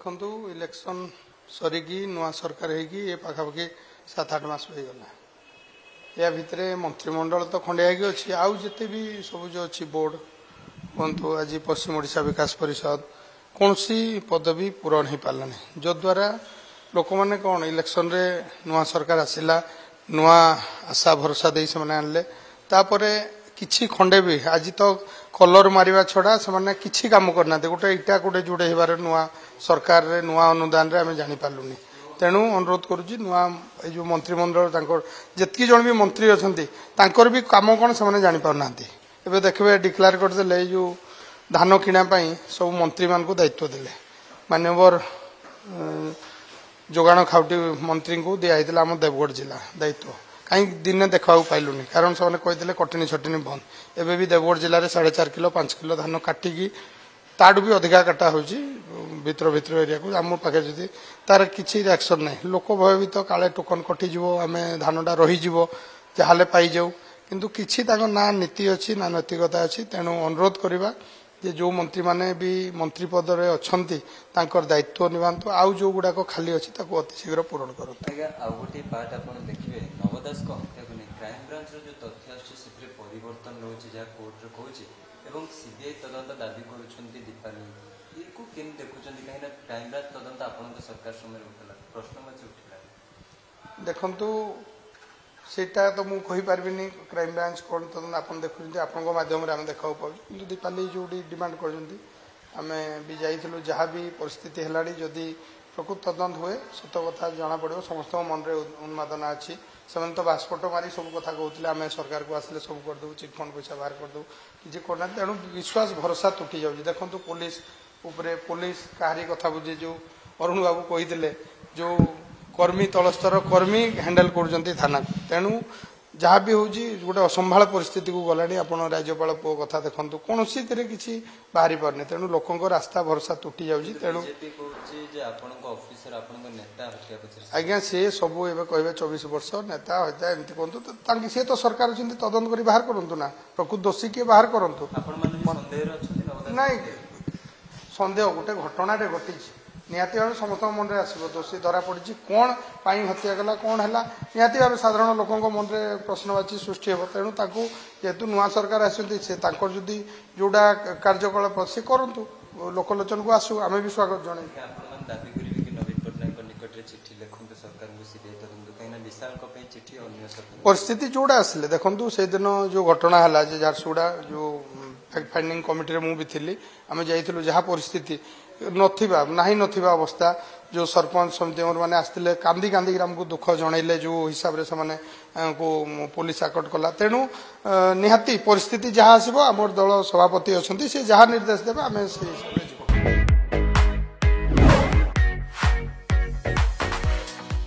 देखु इलेक्शन सरिकी नुआ सरकार होगी पाखापाखि 7-8 मास हो गला या भितर मंत्रिमंडल तो खंडिया अच्छी आउ जिते भी सब जो अच्छी बोर्ड कहतु आज पश्चिम ओडिशा विकास परिषद कौन सी पदवी पूरण हो पारा जद्वारा लोक मैंने कौन इलेक्शन रे नुआ सरकार आसला नुआ आशा भरोसा दे से आनले तापर किछि खंडे भी आज तो कलर मारिबा छड़ा से किछि काम करना गोटे इटा गोटे जोड़े होबार नुआ सरकार रे नुआ अनुदान रे आमे जानि पालुनी तेणु अनुरोध करुच्ची नुआ जो मंत्रिमंडल जितकी जन भी मंत्री अच्छा भी कम कौन से जानी पाना एवं देखिए डिक्लेयर करदे जो धान किणापी सब मंत्री मान को दायित्व देले मान्यवर जोगाण खाउटी मंत्री को दिखाई आम देवगढ़ जिला दायित्व कहीं दिने देखा पाइलुनी कारण से कहते कटनी छटनी बंद एवं भी देवगढ़ जिले में 4.5 किलो 5 किलो धान काटिकी ताडू भी अधिका काटा हो भीतर एरिया को आम पाखे जदि तार किसी रिएक्शन ना लोक भयभीत काले टोकन कटिज आम धानटा रहीज जहाँ पाई जाऊ किंतु किसी ना नीति अच्छी ना नैतिकता अच्छी तेणु अनुरोध करवा जे जो मंत्री माने भी मंत्री पद रे अछंती तांकर दायित्व निभांतु आउ जो गुडाक खाली अछि ताको अति शीघ्र पूरण करंतु आज्ञा आउ गोटे पार्ट आपण देखिबे नवदास को हत्या को क्राइम ब्रांच रो जो तथ्य अछि सेत्रे परिवर्तन होछि जा कोर्ट रे कहूछि एवं सीबीआई तदंत दाबी करूछंती दीपाली इको केन देखुछंती काहेना क्राइम ब्रांच तदंत आपण सरकार समय उठला प्रश्न मच उठला देखंतु सेटा तो मुझे कहीपरि क्राइम ब्रांच कौन तदन आप देखुं आपण मध्यम आम देखा पाऊँ कि दीपाली जो डिमांड करें भी जाइलु जहाँ भी परिस्थिति है जदि प्रकृत तदंत हुए सत कथा जना पड़ो समस्त मन में उन्मादना अच्छी से तो बास्पट मारी सब कथा कहते आम सरकार को आसिले सब करदे चिटफंड पैसा बाहर करदे किसी करना तेणु विश्वास भरोसा तुटी जाऊँ देखो पुलिस उपरे पुलिस कहारी कथा बुझे जो अरुण बाबू कही जो कर्मी तलस्तर कर्मी हैंडल कर थाना तेणु जहाँ भी हूँ गोटे असंभाल परिस्थिति को गलानी आप राज्यपाल पु कथा देखु कौन सी किसी बाहरी पारनी तेणु लोकों रास्ता भरोसा तुटी जाऊँगी तेणु आज्ञा सी सब एवं कहे 24 वर्ष नेता हत्या एमती कहतु सी तो सरकार तदंत कर बाहर करूँ ना प्रकृत दोषी किए बाहर करूँ ना सन्देह गोटे घटना घटी निहाती भाव समस्त मन में आसो दोषी धरा पड़ी कौन हत्या कला कौन है निहाती भाव साधारण लोकों मन में प्रश्नवाची सृष्टि हो तेणु जेहेतु नुआ सरकार आसती जदि जोड़ा कार्यकलाप से करूँ लोकलोचन को आसू आम भी स्वागत जन परिस्थिति जोड़ा आसिले देखु से दिन जो घटना है झारसुगुड़ा जो फैक्ट फाइंडिंग कमिटी में मुझे थी आम जाइलु जहाँ परिस्थिति नथिबा अवस्था जो सरपंच समिति मैंने आसते कांदी कांदी आमको दुख जनइले जो हिसाब से पुलिस आकट कला तेणु निहाती परिस्थिति जहाँ आसो आम दल सभापति अच्छा से जहाँ निर्देश देवे आम से